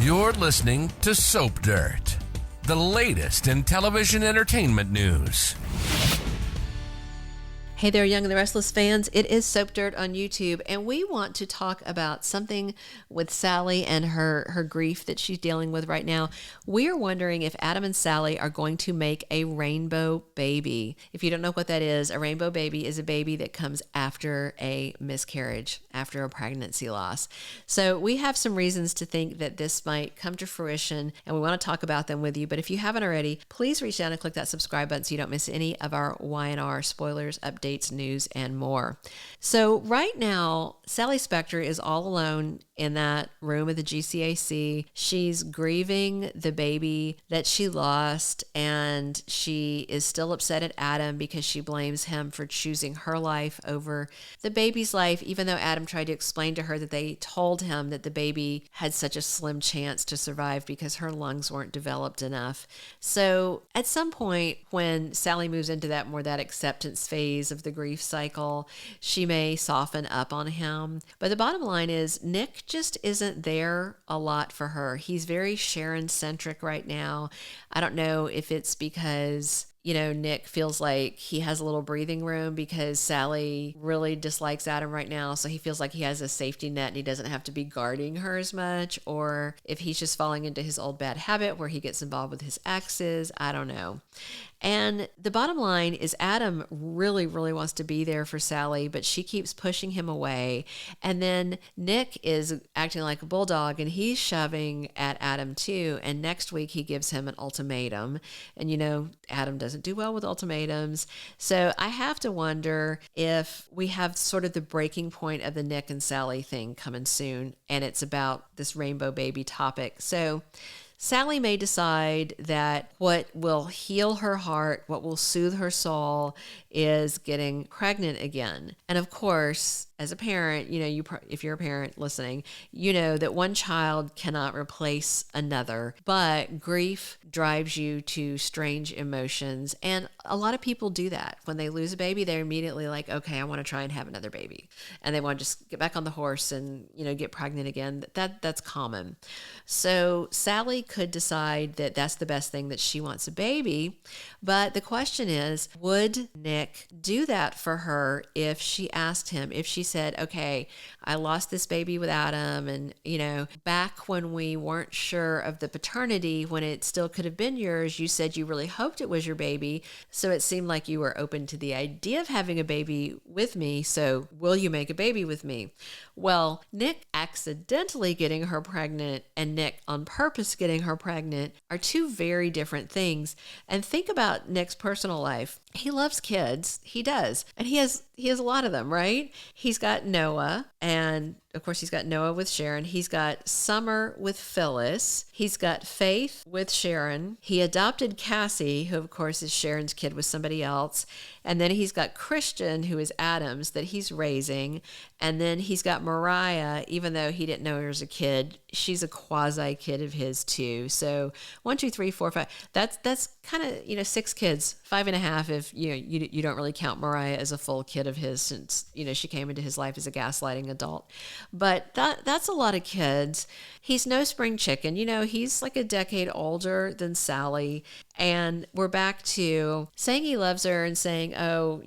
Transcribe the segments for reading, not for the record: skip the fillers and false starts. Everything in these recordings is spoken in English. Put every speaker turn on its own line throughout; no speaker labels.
You're listening to Soap Dirt, the latest in television entertainment news.
Hey there, Young and the Restless fans. It is Soap Dirt on YouTube, and we want to talk about something with Sally and her grief that she's dealing with right now. We are wondering if Adam and Sally are going to make a rainbow baby. If you don't know what that is, a rainbow baby is a baby that comes after a miscarriage, after a pregnancy loss. So we have some reasons to think that this might come to fruition, and we want to talk about them with you. But if you haven't already, please reach down and click that subscribe button so you don't miss any of our Y&R spoilers, updates, news, and more. So right now, Sally Spectra is all alone in that room at the GCAC. She's grieving the baby that she lost, and she is still upset at Adam because she blames him for choosing her life over the baby's life, even though Adam tried to explain to her that they told him that the baby had such a slim chance to survive because her lungs weren't developed enough. So at some point, when Sally moves into that acceptance phase of the grief cycle, she may soften up on him. But the bottom line is Nick just isn't there a lot for her. He's very Sharon-centric right now. I don't know if it's because Nick feels like he has a little breathing room because Sally really dislikes Adam right now. So he feels like he has a safety net and he doesn't have to be guarding her as much. Or if he's just falling into his old bad habit where he gets involved with his exes. I don't know. And the bottom line is Adam really, really wants to be there for Sally, but she keeps pushing him away. And then Nick is acting like a bulldog and he's shoving at Adam too. And next week he gives him an ultimatum. And Adam doesn't do well with ultimatums. So I have to wonder if we have sort of the breaking point of the Nick and Sally thing coming soon. And it's about this rainbow baby topic. So Sally may decide that what will heal her heart, what will soothe her soul, is getting pregnant again. And of course, as a parent, if you're a parent listening, you know that one child cannot replace another, but grief drives you to strange emotions. And a lot of people do that. When they lose a baby, they're immediately like, okay, I want to try and have another baby. And they want to just get back on the horse and, get pregnant again. That's common. So Sally could decide that that's the best thing, that she wants a baby. But the question is, would Nick do that for her if she asked him, if she said, okay, I lost this baby with Adam, and, back when we weren't sure of the paternity, when it still could have been yours, you said you really hoped it was your baby. So it seemed like you were open to the idea of having a baby with me. So will you make a baby with me? Well, Nick accidentally getting her pregnant and Nick on purpose getting her pregnant are two very different things. And think about Nick's personal life. He loves kids. He does. And he has a lot of them, right? He's got Noah, and of course he's got Noah with Sharon. He's got Summer with Phyllis. He's got Faith with Sharon. He adopted Cassie, who of course is Sharon's kid with somebody else. And then he's got Christian, who is Adam's, that he's raising. And then he's got Mariah, even though he didn't know her as a kid. She's a quasi kid of his too. So 1, 2, 3, 4, 5. That's kind of 6 kids, 5.5 if you don't really count Mariah as a full kid of his, since she came into his life as a gaslighting adult. But that's a lot of kids. He's no spring chicken. He's like a decade older than Sally. And we're back to saying he loves her and saying, oh,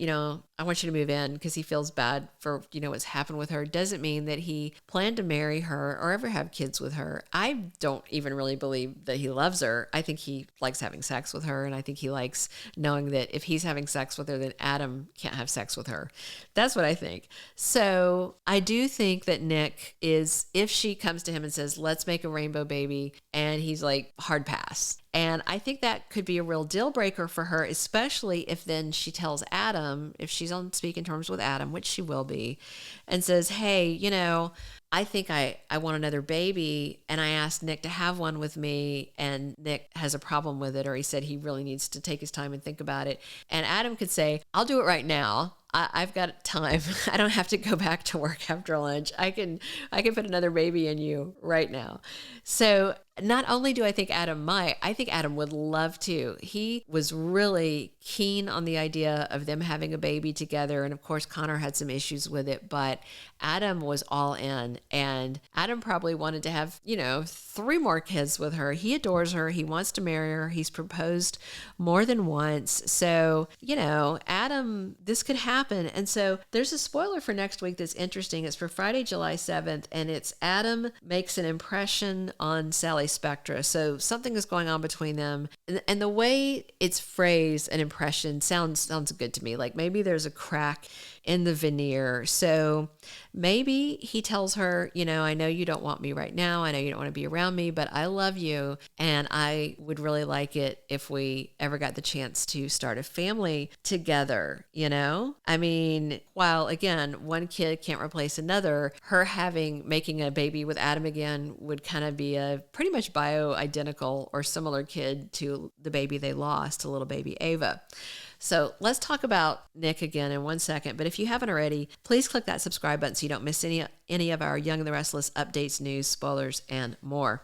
I want you to move in because he feels bad for, what's happened with her. Doesn't mean that he planned to marry her or ever have kids with her. I don't even really believe that he loves her. I think he likes having sex with her. And I think he likes knowing that if he's having sex with her, then Adam can't have sex with her. That's what I think. So I do think that Nick is, if she comes to him and says, let's make a rainbow baby, and he's like, hard pass. And I think that could be a real deal breaker for her, especially if then she tells Adam, if she's on speaking terms with Adam, which she will be, and says, hey, I think I want another baby, and I asked Nick to have one with me, and Nick has a problem with it, or he said he really needs to take his time and think about it. And Adam could say, I'll do it right now. I've got time. I don't have to go back to work after lunch. I can put another baby in you right now. So Not only do I think Adam might, I think Adam would love to. He was really keen on the idea of them having a baby together. And of course, Connor had some issues with it, but Adam was all in. And Adam probably wanted to have, 3 more kids with her. He adores her. He wants to marry her. He's proposed more than once. So, Adam, this could happen. And so there's a spoiler for next week that's interesting. It's for Friday, July 7th, and it's Adam makes an impression on Sally Spectra. So something is going on between them. And the way it's phrased, an impression, sounds good to me. Like maybe there's a crack in the veneer. So maybe he tells her, I know you don't want me right now. I know you don't want to be around me, but I love you. And I would really like it if we ever got the chance to start a family together, I mean, while again, one kid can't replace another, her making a baby with Adam again would kind of be a pretty much bio-identical or similar kid to the baby they lost, a little baby Ava. So let's talk about Nick again in 1 second. But if you haven't already, please click that subscribe button so you don't miss any of our Young and the Restless updates, news, spoilers, and more.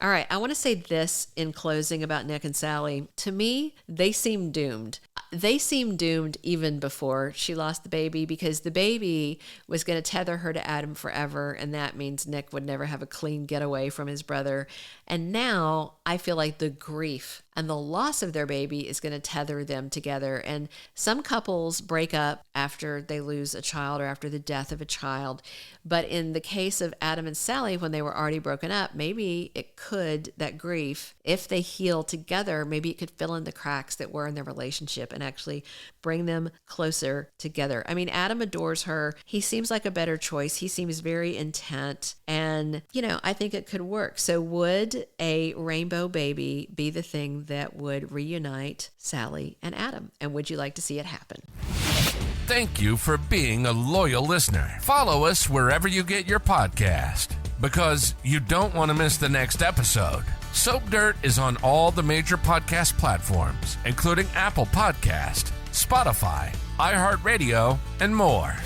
All right, I want to say this in closing about Nick and Sally. To me, they seem doomed. They seemed doomed even before she lost the baby, because the baby was going to tether her to Adam forever, and that means Nick would never have a clean getaway from his brother. And now I feel like the grief and the loss of their baby is going to tether them together. And some couples break up after they lose a child or after the death of a child. But in the case of Adam and Sally, when they were already broken up, maybe that grief, if they heal together, maybe it could fill in the cracks that were in their relationship and actually bring them closer together. I mean, Adam adores her. He seems like a better choice. He seems very intent. And, I think it could work. So would a rainbow baby be the thing that would reunite Sally and Adam? And would you like to see it happen?
Thank you for being a loyal listener. Follow us wherever you get your podcast, because you don't want to miss the next episode. Soap Dirt is on all the major podcast platforms, including Apple Podcast, Spotify, iHeartRadio, and more.